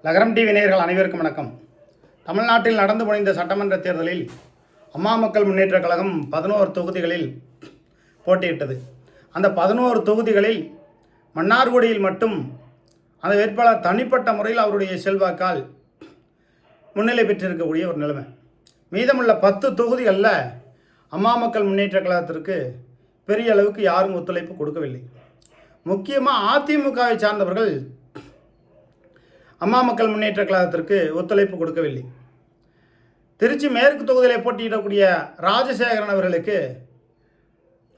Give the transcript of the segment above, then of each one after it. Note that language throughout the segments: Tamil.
லகரம் டிவி நேயர்கள் அனைவருக்கும் வணக்கம். தமிழ்நாட்டில் நடந்து முடிந்த சட்டமன்ற தேர்தலில் அம்மா மக்கள் முன்னேற்ற கழகம் 11 தொகுதிகளில் போட்டியிட்டது. அந்த 11 தொகுதிகளில் மன்னார்குடியில் மட்டும் அந்த வேட்பாளர் தனிப்பட்ட முறையில் அவருடைய செல்வாக்கால் முன்னிலை பெற்றிருக்கக்கூடிய ஒரு நிலைமை. மீதமுள்ள 10 தொகுதிகளில் அம்மா மக்கள் முன்னேற்ற கழகத்திற்கு பெரிய அளவுக்கு யாரும் ஒத்துழைப்பு கொடுக்கவில்லை. முக்கியமாக அதிமுகவை சார்ந்தவர்கள் அம்மா மக்கள் முன்னேற்ற கழகத்திற்கு ஒத்துழைப்பு கொடுக்கவில்லை. திருச்சி மேற்கு தொகுதியில் போட்டியிடக்கூடிய ராஜசேகரன் அவர்களுக்கு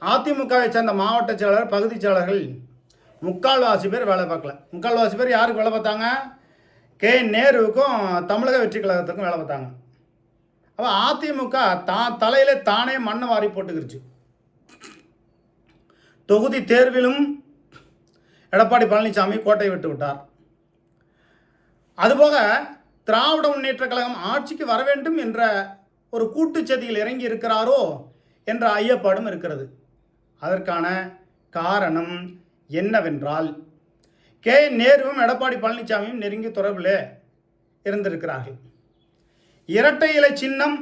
அதிமுகவை சேர்ந்த மாவட்ட செயலாளர், பகுதி செயலாளர்கள் முக்கால்வாசி பேர் வேலை பார்க்கல. முக்கால்வாசி பேர் யாருக்கு வேலை பார்த்தாங்க? கே நேருவுக்கும் தமிழக வெற்றி கழகத்துக்கும் வேலை பார்த்தாங்க. அப்போ அதிமுக தான் தலையில் தானே மண்ணை வாரி போட்டுக்கிருச்சு. தொகுதி தேர்விலும் எடப்பாடி பழனிசாமி கோட்டை விட்டு விட்டார். அதுபோக திராவிட முன்னேற்ற கழகம் ஆட்சிக்கு வர வேண்டும் என்ற ஒரு கூட்டுச்சதியில் இறங்கி இருக்கிறாரோ என்ற ஐயப்பாடும் இருக்கிறது. அதற்கான காரணம் என்னவென்றால், கே நேருவும் எடப்பாடி பழனிசாமியும் நெருங்கி தொடர்பில் இருந்திருக்கிறார்கள். இரட்டை இலை சின்னம்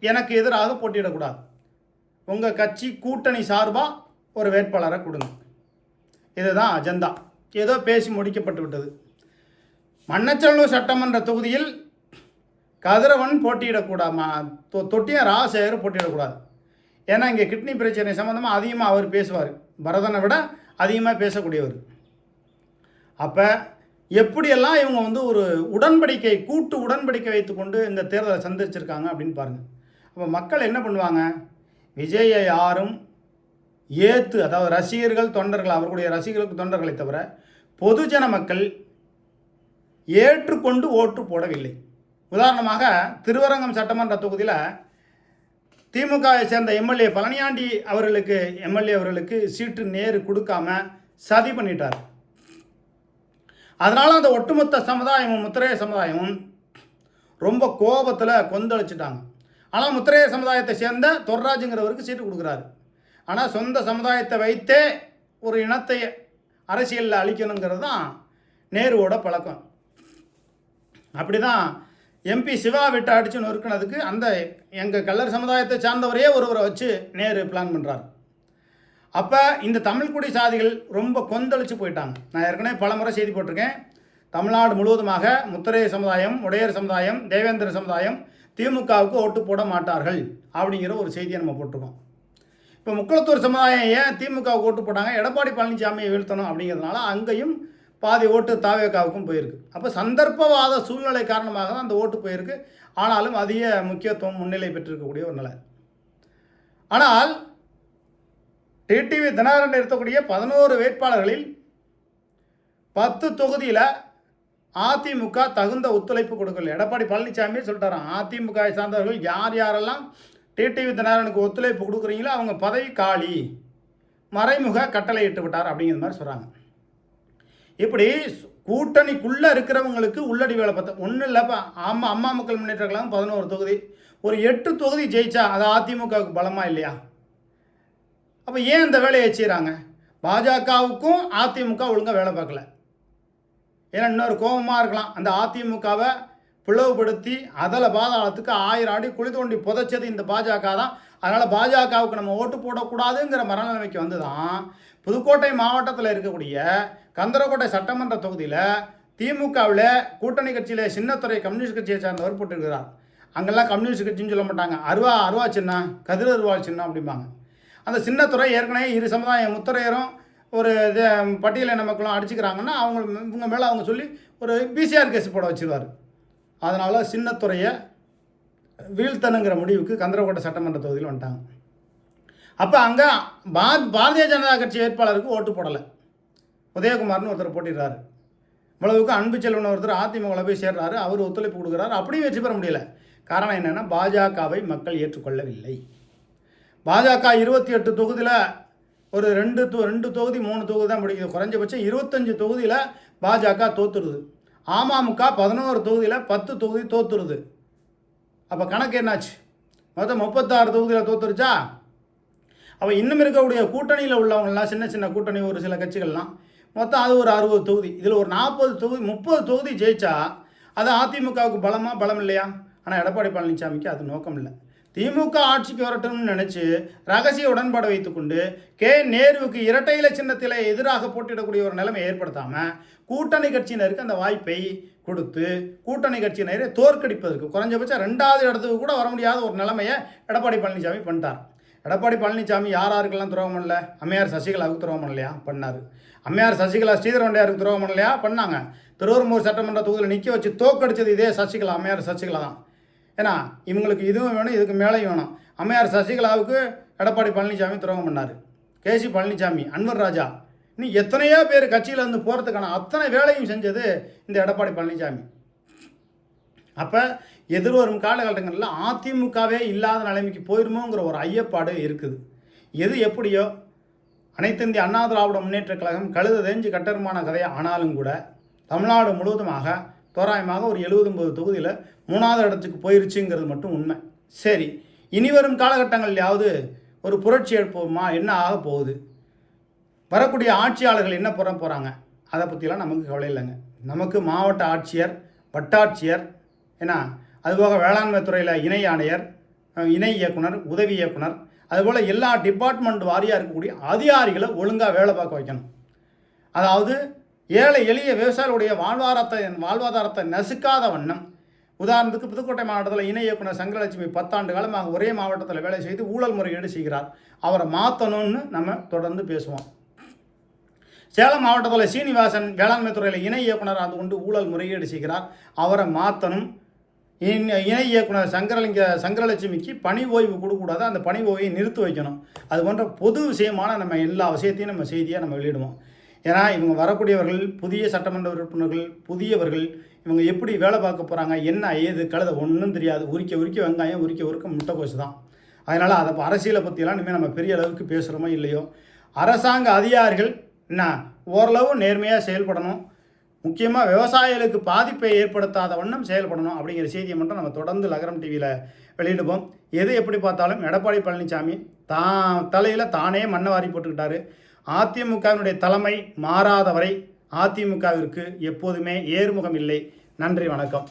எனக்கு எதிராக போட்டியிடக்கூடாது, உங்கள் கட்சி கூட்டணி சார்பாக ஒரு வேட்பாளரை கொடுங்க, இதுதான் அஜெண்டா. ஏதோ பேசி முடிக்கப்பட்டு விட்டது. மண்ணச்சநல்லூர் சட்டமன்ற தொகுதியில் கதிரவன் போட்டியிடக்கூடாது, தொட்டியம் ராஜசேகர் போட்டியிடக்கூடாது. ஏன்னா இங்கே கிட்னி பிரச்சனை சம்மந்தமாக அதிகமாக அவர் பேசுவார், பரதனை விட அதிகமாக பேசக்கூடியவர். அப்போ எப்படியெல்லாம் இவங்க ஒரு உடன்படிக்கை, கூட்டு உடன்படிக்கை வைத்துக்கொண்டு இந்த தேர்தலை சந்திச்சிருக்காங்க அப்படின்னு பாருங்கள். அப்போ மக்கள் என்ன பண்ணுவாங்க? விஜயை யாரும் ஏற்று, அதாவது ரசிகர்கள் தொண்டர்கள், அவர்களுடைய ரசிகர்களுக்கு தொண்டர்களை தவிர பொதுஜன மக்கள் ஏற்றுக்கொண்டு ஓட்டு போடவில்லை. உதாரணமாக திருவரங்கம் சட்டமன்ற தொகுதியில் திமுகவை சேர்ந்த எம்எல்ஏ பழனியாண்டி அவர்களுக்கு சீட்டு நேரு கொடுக்காம சதி பண்ணிட்டார். அதனால் அந்த ஒட்டுமொத்த சமுதாயமும், முத்திரைய சமுதாயமும் ரொம்ப கோபத்தில் கொந்தளிச்சிட்டாங்க. ஆனால் முத்திரைய சமுதாயத்தை சேர்ந்த தொர்ராஜுங்கிறவருக்கு சீட்டு கொடுக்குறாரு. ஆனால் சொந்த சமுதாயத்தை வைத்தே ஒரு இனத்தை அரசியலில் அழிக்கணுங்கிறது தான் நேருவோட பழக்கம். அப்படி தான் எம்பி சிவா விட்டு அடித்து நொறுக்கினதுக்கு அந்த எங்கள் கல்லர் சமுதாயத்தை சார்ந்தவரையே ஒருவரை வச்சு நேரு பிளான் பண்ணுறாரு. அப்போ இந்த தமிழ்குடி சாதிகள் ரொம்ப கொந்தளிச்சு போயிட்டாங்க. நான் ஏற்கனவே பல முறை செய்தி போட்டிருக்கேன். தமிழ்நாடு முழுவதுமாக முத்திரைய சமுதாயம், உடையர் சமுதாயம், தேவேந்திர சமுதாயம் திமுகவுக்கு ஓட்டு போட மாட்டார்கள் அப்படிங்கிற ஒரு செய்தியை நம்ம போட்டிருக்கோம். இப்போ முக்குளத்தூர் சமுதாயம் ஏன் திமுகவுக்கு ஓட்டு போட்டாங்க? எடப்பாடி பழனிசாமியை வீழ்த்தணும் அப்படிங்கிறதுனால அங்கேயும் பாதி ஓட்டு தாவேகாவுக்கும் போயிருக்கு. அப்போ சந்தர்ப்பவாத சூழ்நிலை காரணமாக தான் அந்த ஓட்டு போயிருக்கு. ஆனாலும் அதிக முக்கியத்துவம், முன்னிலை பெற்றிருக்கக்கூடிய ஒரு நிலை. ஆனால் டிடிவி தினகரன் இருக்கக்கூடிய 11 வேட்பாளர்களில் 10 தொகுதியில் அதிமுக தகுந்த ஒத்துழைப்பு கொடுக்கல. எடப்பாடி பழனிசாமி சொல்லிட்டாராம், அதிமுக சார்ந்தவர்கள் யார் யாரெல்லாம் டிடிவி தினகரனுக்கு ஒத்துழைப்பு கொடுக்குறீங்களோ அவங்க பதவி காலி, மறைமுக கட்டளை இட்டு விட்டார் அப்படிங்கிற மாதிரி சொல்கிறாங்க. இப்படி கூட்டணிக்குள்ளே இருக்கிறவங்களுக்கு உள்ளடி வேலை பார்த்தா ஒன்றும் இல்லைப்பா. அம்மா மக்கள் முன்னேற்ற கழகம் 11 தொகுதி, ஒரு 8 தொகுதி ஜெயிச்சா அது அதிமுகவுக்கு பலமாக இல்லையா? அப்போ ஏன் இந்த வேலையை செய்கிறாங்க? பாஜகவுக்கும் அதிமுக ஒழுங்காக வேலை பார்க்கல. ஏன்னா இன்னொரு கோபமாக இருக்கலாம், அந்த அதிமுகவை பிளவுபடுத்தி அதில் பாதாளத்துக்கு 1000 அடி குழி தோண்டி புதைச்சது இந்த பாஜக தான். அதனால் பாஜகவுக்கு நம்ம ஓட்டு போடக்கூடாதுங்கிற மனநிலைமைக்கு வந்து தான் புதுக்கோட்டை மாவட்டத்தில் இருக்கக்கூடிய கந்தரக்கோட்டை சட்டமன்ற தொகுதியில் திமுகவில் கூட்டணி கட்சியில் சின்னத்துறை கம்யூனிஸ்ட் கட்சியை சார்ந்தவர் போட்டிருக்கிறார். அங்கெல்லாம் கம்யூனிஸ்ட் கட்சின்னு சொல்ல மாட்டாங்க, அருவா சின்னம், கதிர் அருவாள் சின்னம் அப்படிம்பாங்க. அந்த சின்னத்துறை ஏற்கனவே இரு சமுதாயம், முத்திரையரும் ஒரு பட்டியலின மக்களும் அடிச்சுக்கிறாங்கன்னா இவங்க மேலே அவங்க சொல்லி ஒரு பிசிஆர் கேஸ் போட வச்சுருவார். அதனால் சின்னத்துறையை வீழ்த்தனுங்கிற முடிவுக்கு கந்தரக்கோட்டை சட்டமன்ற தொகுதியில் வந்துட்டாங்க. அப்போ அங்கே பாரதிய ஜனதா கட்சி வேட்பாளருக்கு ஓட்டு போடலை. உதயகுமார்னு ஒருத்தர் போட்டிடுறாரு. இவ்வளவுக்கு அன்பு செல்வன் ஒருத்தர் அதிமுகவில் போய் சேர்றாரு, அவர் ஒத்துழைப்பு கொடுக்குறாரு. அப்படியும் வெற்றி பெற முடியல. காரணம் என்னென்னா பாஜகவை மக்கள் ஏற்றுக்கொள்ளவில்லை. பாஜக 28 தொகுதியில் ஒரு 2 தொகுதி 3 தொகுதி தான் பிடிக்குது. குறைஞ்சபட்சம் 25 தொகுதியில் பாஜக தோத்துருது. அமமுக 11 தொகுதியில் 10 தொகுதி தோத்துருது. அப்போ கணக்கு என்னாச்சு? மொத்தம் 36 தொகுதியில் தோத்துருச்சா? அப்போ இன்னும் இருக்கக்கூடிய கூட்டணியில் உள்ளவங்களாம், சின்ன சின்ன கூட்டணி ஒரு சில கட்சிகள்லாம் மொத்தம் அது ஒரு 60 தொகுதி. இதில் ஒரு 40 தொகுதி 30 தொகுதி ஜெயிச்சா அது அதிமுகவுக்கு பலமா பலம் இல்லையா? ஆனால் எடப்பாடி பழனிசாமிக்கு அது நோக்கம் இல்லை. திமுக ஆட்சிக்கு வரட்டும்னு நினச்சி ரகசிய உடன்பாடு வைத்துக்கொண்டு நேருவுக்கு இரட்டை இலை சின்னத்தில் எதிராக போட்டியிடக்கூடிய ஒரு நிலைமை ஏற்படுத்தாமல் கூட்டணி கட்சியினருக்கு அந்த வாய்ப்பை கொடுத்து கூட்டணி கட்சியினரை தோற்கடிப்பதற்கு குறைஞ்சபட்சம் 2வது இடத்துக்கு கூட வர முடியாத ஒரு நிலைமையை எடப்பாடி பழனிசாமி பண்ணிட்டார். எடப்பாடி பழனிசாமி யாருக்கெல்லாம் துரோகம் பண்ணல? அம்மையார் சசிகலாவுக்கு துரோகம் பண்ணலையா? பண்ணார். அம்மையார் சசிகலா ஸ்ரீதரவண்டையாருக்கு துரோகம் பண்ணலையா? பண்ணாங்க. திருவரம்பூர் சட்டமன்ற தொகுதியில் நிற்க வச்சு தோக்கடிச்சது இதே சசிகலா, அம்மையார் சசிகலா தான். ஏன்னா இவங்களுக்கு இதுவும் வேணும், இதுக்கு மேலேயும் வேணும். அம்மையார் சசிகலாவுக்கு எடப்பாடி பழனிசாமி துரோகம் பண்ணார். கேசி பழனிசாமி, அன்வர் ராஜா, இன்னும் எத்தனையோ பேர் கட்சியில் வந்து போகிறதுக்கான அத்தனை வேலையும் செஞ்சது இந்த எடப்பாடி பழனிசாமி. அப்போ எதிர்வரும் காலகட்டங்களில் அதிமுகவே இல்லாத நிலைமைக்கு போயிடுமோங்கிற ஒரு ஐயப்பாடு இருக்குது. எது எப்படியோ அனைத்து இந்திய அண்ணா திராவிட முன்னேற்றக் கழகம் கழுத தேஞ்சு கட்டருமான கதை ஆனாலும் கூட தமிழ்நாடு முழுவதுமாக தோராயமாக ஒரு 70-80 தொகுதியில் 3வது இடத்துக்கு போயிருச்சுங்கிறது மட்டும் உண்மை. சரி, இனி வரும் காலகட்டங்கள்லையாவது ஒரு புரட்சி எடுப்போமா? என்ன ஆக போகுது? வரக்கூடிய ஆட்சியாளர்கள் என்ன பண்ண போகிறாங்க? அதை பற்றிலாம் நமக்கு கவலை இல்லைங்க. நமக்கு மாவட்ட ஆட்சியர், வட்டாட்சியர், ஏன்னா அதுபோக வேளாண்மை துறையில் இணை ஆணையர், இணை இயக்குனர், உதவி இயக்குனர், அதுபோல் எல்லா டிபார்ட்மெண்ட் வாரியாக இருக்கக்கூடிய அதிகாரிகளை ஒழுங்காக வேலை பார்க்க வைக்கணும். அதாவது ஏழை எளிய விவசாயிகளுடைய வாழ்வாதாரத்தை நசுக்காத வண்ணம். உதாரணத்துக்கு புதுக்கோட்டை மாவட்டத்தில் இணை இயக்குனர் சங்கரலட்சுமி 10 ஆண்டு காலமாக ஒரே மாவட்டத்தில் வேலை செய்து ஊழல் முறைகேடு செய்கிறார். அவரை மாற்றணும்னு நம்ம தொடர்ந்து பேசுவோம். சேலம் மாவட்டத்தில் சீனிவாசன் வேளாண்மை துறையில் இணை இயக்குனர் அது கொண்டு ஊழல் முறைகேடு செய்கிறார். அவரை மாற்றணும். இணை இயக்குனர் சங்கரலட்சுமிக்கு பணி ஓய்வு கொடுக்கக்கூடாது, அந்த பணி ஓய்வை நிறுத்தி வைக்கணும். அது போன்ற பொது விஷயமான நம்ம எல்லா விஷயத்தையும் நம்ம செய்தியாக நம்ம வெளியிடுவோம். ஏன்னா இவங்க வரக்கூடியவர்கள் புதிய சட்டமன்ற உறுப்பினர்கள், புதியவர்கள், இவங்க எப்படி வேலை பார்க்க போகிறாங்க, என்ன ஏது கழுத ஒன்றும் தெரியாது. உரிக்க வெங்காயம், உரிக்க முட்டைக்கோசு தான். அதனால் அதை அரசியலை பற்றியெல்லாம் இனிமேல் நம்ம பெரிய அளவுக்கு பேசுகிறோமோ இல்லையோ, அரசாங்க அதிகாரிகள் என்ன ஓரளவு நேர்மையாக செயல்படணும். முக்கியமாக விவசாயிகளுக்கு பாதிப்பை ஏற்படுத்தாத வண்ணம் செயல்படணும் அப்படிங்கிற செய்தியை மட்டும் நம்ம தொடர்ந்து லகரம் டிவியில் வெளியிடுவோம். எது எப்படி பார்த்தாலும் எடப்பாடி பழனிசாமி தலையில் தானே மண்ணை வாரி போட்டுக்கிட்டாரு. அதிமுகவினுடைய தலைமை மாறாதவரை அதிமுகவிற்கு எப்போதுமே ஏறுமுகம் இல்லை. நன்றி, வணக்கம்.